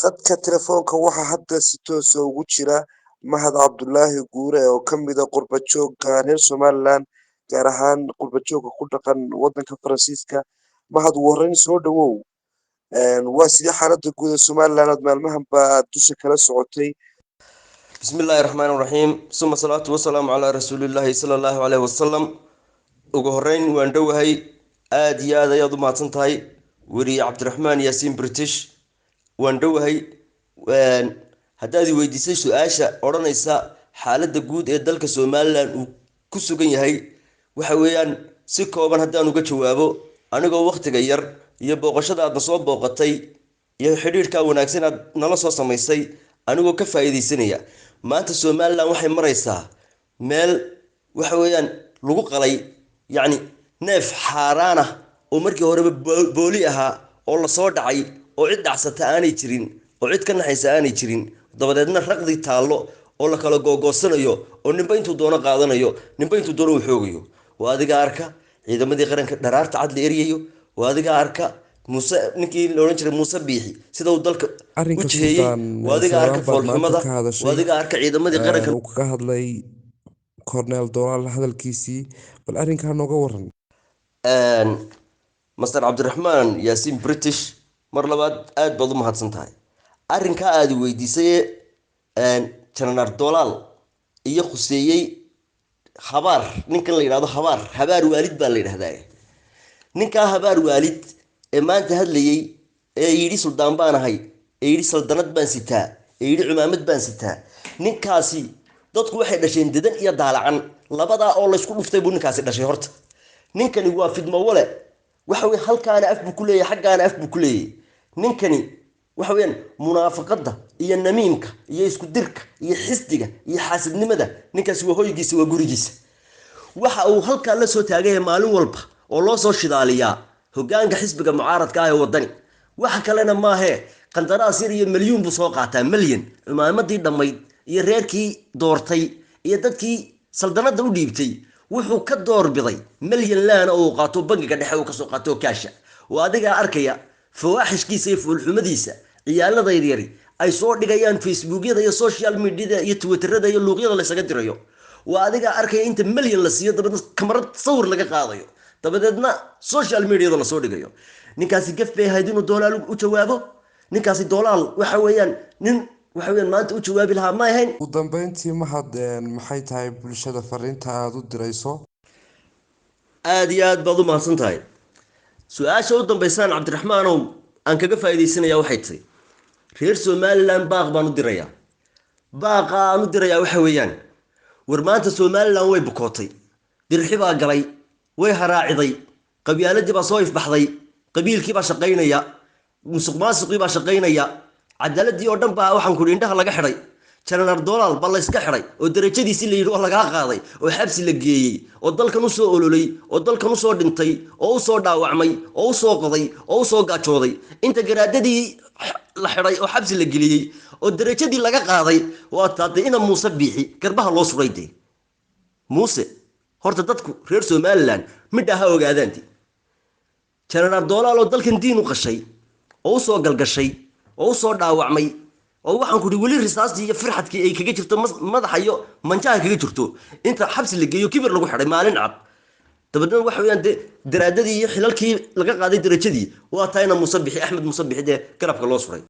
Khadka telefoonka waxaa hadda si toos ah ugu jira Mahad Cabdulaahi Guure oo ka mid ah qurba-joogga reer Somaliland, gaar ahaan qurba-joogga ku dhaqan waddanka Faransiiska. Mahad, ugu horreyn soo dhawow. Waa sidee xaaladda guud ee Somaliland aad maalmahanba aad dusha kala socotay? بسم الله الرحمن الرحيم ثم الصلاة والسلام على رسول الله صلى الله عليه وسلم ugu horeyn waan dhowahay aad iyo aad ayaad u mahadsantahay weriye cabdiraxmaan yaasiin british waan dhowahay haddaad i weydiisay su-aasha odhanaysa xaaladda guud ee dalka somalilan uu ku sugan yahay waxa weeyaan si kooban haddaan uga jawaabo anigoo wakhtiga yar iyo booqashada aadna soo booqatay iyo xidhiidhkaa wanaagsan aad nala soo samaysay anigoo ka faa'iidaysanaya maanta somalilan waxay maraysaa meel waxa weeyaan lagu qalay yacni neef xaaraan ah oo markii horeba booli ahaa oo lasoo dhacay oo cid dhacsata aanay jirin oo cid ka naxaysa aanay jirin dabadeedna raqdi taallo oo la kala googoosanayo oo ninba intuu doono qaadanayo ninba intuu doono uu xoogayo waa adiga arka ciidamadii qaranka dharaarta cad la eryayo waa adiga arka muuse ninkii la odhan jiray muuse biixi sida uu dalka u jiheeyey waa adiga arka foolxumada waa adiga arka ciidamadii qaranka uu kaga hadlay cornel dolaal hadalkiisii bal arrinkaa nooga waran. master cabdiraxmaan yaasiin british mar labaad aad baad u mahadsan tahay arrinkaa aad i weydiisay jananar dolaal iyo khuseeyey habaar ninkan la yidhahdo habaar waalid baa la yidhahdaa ninkaa habaar waalid ee maanta hadlayey ee yidhi suldaan baan ahay ee yidhi saldanad baan sitaa ee yidhi cumaamad baan sitaa ninkaasi dadku waxay dhasheen dedan iyo daalacan labadaa oo laysku dhuftay buu ninkaasi dhashay horta ninkani waa fidmo wale waxa weeye halkaana af buu ku leeyahay xaggaana af buu ku leeyahay ninkani waxa weeyaan munaafaqadda iyo namiimka iyo isku dirka iyo xisdiga iyo xaasidnimada ninkaasi waa hoygiisa waa gurigiisa waxa uu halkaa la soo taagaya maalin walba oo loo soo shidaaliyaa hoggaanka xisbiga mucaaradka ah ee waddani waxa kalena maahee qandaraas yar iyo milyuun buu soo qaataa milyan cimaamadii dhammayd iyo reerkii doortay iyo dadkii saldanadda u dhiibtay wuxuu ka doorbiday milyan laana oo qaato bangiga dhexe uu kasoo qaato kaasha waa adigaa arkaya fawaaxishkiisa iyo fuulxumadiisa ciyaalada yaryari ay soo dhigayaan facebookyada iyo social mediada iyo twitterada iyo luuqyada laysaga dirayo waa adigaa arkaya inta milyan la siiyo dabadeedna kamarad sawir laga qaadayo dabadeedna social mediada lasoo dhigayo ninkaasi gaf bay ahayd inuu dolaal u jawaabo ninkaasi dolaal waxa weeyaan nin waxa weeyaan maanta u jawaabi lahaa ma ahayn. ugu dambeyntii Mahad, maxay tahay bulshada fariinta aad u dirayso? aad iyo aad baad u mahadsan tahay su-aasha u dambeysaan cabdiraxmaanow aan kaga faa'iidaysanaya waxay tahay reer somaliland baaq baan u dirayaa baaqa aan u dirayaa waxa weeyaan war maanta somaliland way bukootay dirxi baa galay way haraaciday qabyaaladii baa soo ifbaxday qabiilkii baa shaqaynaya musuq maasuqii baa shaqaynaya cadaaladii oo dhan baa waxaan kudhi indhaha laga xidhay jananar dolaal baa layska xidhay oo darajadiisii la yidhi oo lagaa qaaday oo xabsi la geeyey oo dalkan usoo ololay oo dalkan usoo dhintay oo usoo dhaawacmay oo usoo qoday oo usoo gaajooday inta garaadadii la xidhay oo xabsi la geliyey oo darajadii laga qaaday waa taade ina muuse biixi garbaha loo suray dee muuse horta dadku reer somaliland midha ha ogaadaanti jananar dolaal oo dalkan diin u qashay oo usoo galgashay oo usoo dhaawacmay oo waxaan ku weli risaastii iyo firxadkii ay kaga jirto madaxa iyo manjaha kaga jirto inta xabsi la geeyo kibir lagu xidhay maalin cad dabadeedna waxa weeyaan dee daraadadii iyo xilalkii laga qaaday darajadii waa taayna muuse bixi axmed muuse bixi dee garabka loo suray